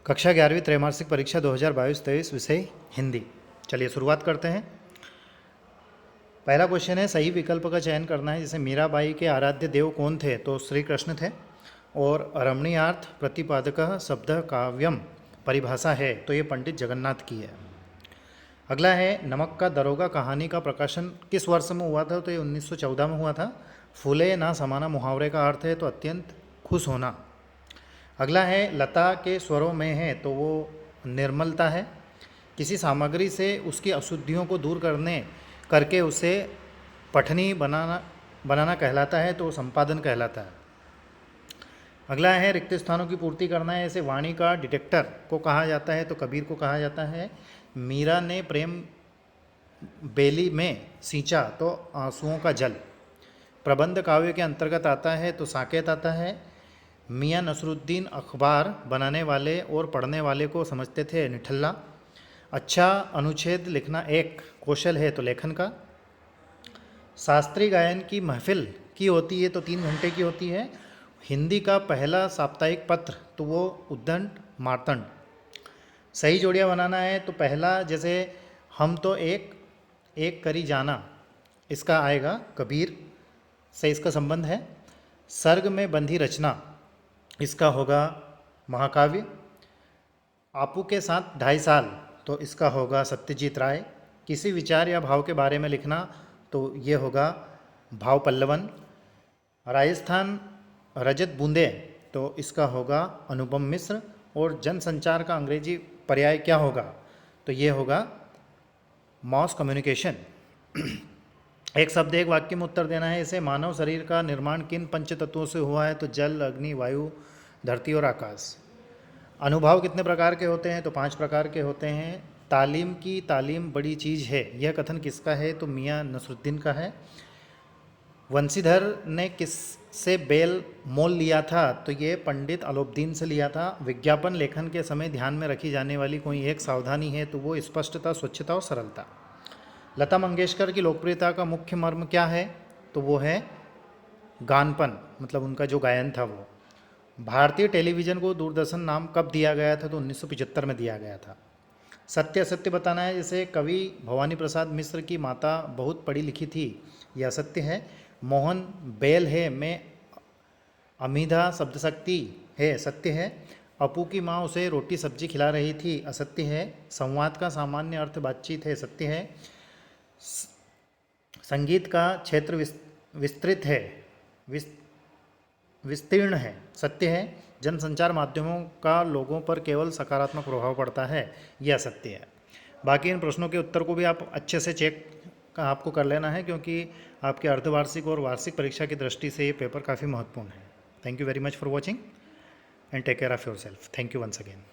कक्षा 11वीं त्रैमासिक परीक्षा 2022-23 विषय हिंदी। चलिए शुरुआत करते हैं। पहला क्वेश्चन है, सही विकल्प का चयन करना है। जैसे मीराबाई के आराध्य देव कौन थे? तो श्री कृष्ण थे। और रमणीयार्थ प्रतिपादक शब्द काव्यम परिभाषा है, तो ये पंडित जगन्नाथ की है। अगला है, नमक का दरोगा कहानी का प्रकाशन किस वर्ष में हुआ था? तो ये 1914 में हुआ था। फूले ना समाना मुहावरे का अर्थ है तो अत्यंत खुश होना। अगला है, लता के स्वरों में है, तो वो निर्मलता है। किसी सामग्री से उसकी अशुद्धियों को दूर करके उसे पठनी बनाना कहलाता है, तो वो संपादन कहलाता है। अगला है, रिक्त स्थानों की पूर्ति करना है। ऐसे वाणी का डिटेक्टर को कहा जाता है, तो कबीर को कहा जाता है। मीरा ने प्रेम बेली में सींचा, तो आंसुओं का जल। प्रबंध काव्य के अंतर्गत आता है, तो साकेत आता है। मियाँ नसरुद्दीन अखबार बनाने वाले और पढ़ने वाले को समझते थे निठल्ला। अच्छा अनुच्छेद लिखना एक कौशल है, तो लेखन का। शास्त्रीय गायन की महफिल की होती है, तो 3 घंटे की होती है। हिंदी का पहला साप्ताहिक पत्र, तो वो उद्दंड मार्तंड। सही जोड़ियाँ बनाना है, तो पहला जैसे हम तो एक एक करी जाना, इसका आएगा कबीर से इसका संबंध है। सर्ग में बंधी रचना, इसका होगा महाकाव्य। आपू के साथ 2.5 साल, तो इसका होगा सत्यजीत राय। किसी विचार या भाव के बारे में लिखना, तो ये होगा भाव पल्लवन। राजस्थान रजत बूंदे, तो इसका होगा अनुपम मिश्र। और जनसंचार का अंग्रेजी पर्याय क्या होगा? तो ये होगा मास कम्युनिकेशन। एक शब्द एक वाक्य में उत्तर देना है। इसे मानव शरीर का निर्माण किन पंच तत्वों से हुआ है? तो जल, अग्नि, वायु, धरती और आकाश। अनुभव कितने प्रकार के होते हैं? तो 5 प्रकार के होते हैं। तालीम की तालीम बड़ी चीज़ है, यह कथन किसका है? तो मियाँ नसरुद्दीन का है। वंशीधर ने किससे बेल मोल लिया था? तो ये पंडित अलोपदीन से लिया था। विज्ञापन लेखन के समय ध्यान में रखी जाने वाली कोई एक सावधानी है, तो वो स्पष्टता, स्वच्छता और सरलता। लता मंगेशकर की लोकप्रियता का मुख्य मर्म क्या है? तो वो है गानपन, मतलब उनका जो गायन था वो। भारतीय टेलीविज़न को दूरदर्शन नाम कब दिया गया था? तो 1975 में दिया गया था। सत्य असत्य बताना है। जैसे कवि भवानी प्रसाद मिश्र की माता बहुत पढ़ी लिखी थी, यह असत्य है। मोहन बैल है में अमीधा शब्दशक्ति है, सत्य है। अपू की माँ उसे रोटी सब्जी खिला रही थी, असत्य है। संवाद का सामान्य अर्थ बातचीत है, सत्य है। संगीत का क्षेत्र विस्तृत है, विस्तीर्ण है, सत्य है। जनसंचार माध्यमों का लोगों पर केवल सकारात्मक प्रभाव पड़ता है, यह सत्य है। बाकी इन प्रश्नों के उत्तर को भी आप अच्छे से चेक आपको कर लेना है, क्योंकि आपके अर्धवार्षिक और वार्षिक परीक्षा की दृष्टि से ये पेपर काफ़ी महत्वपूर्ण है। Thank you very much for watching and take care of yourself. Thank you once again.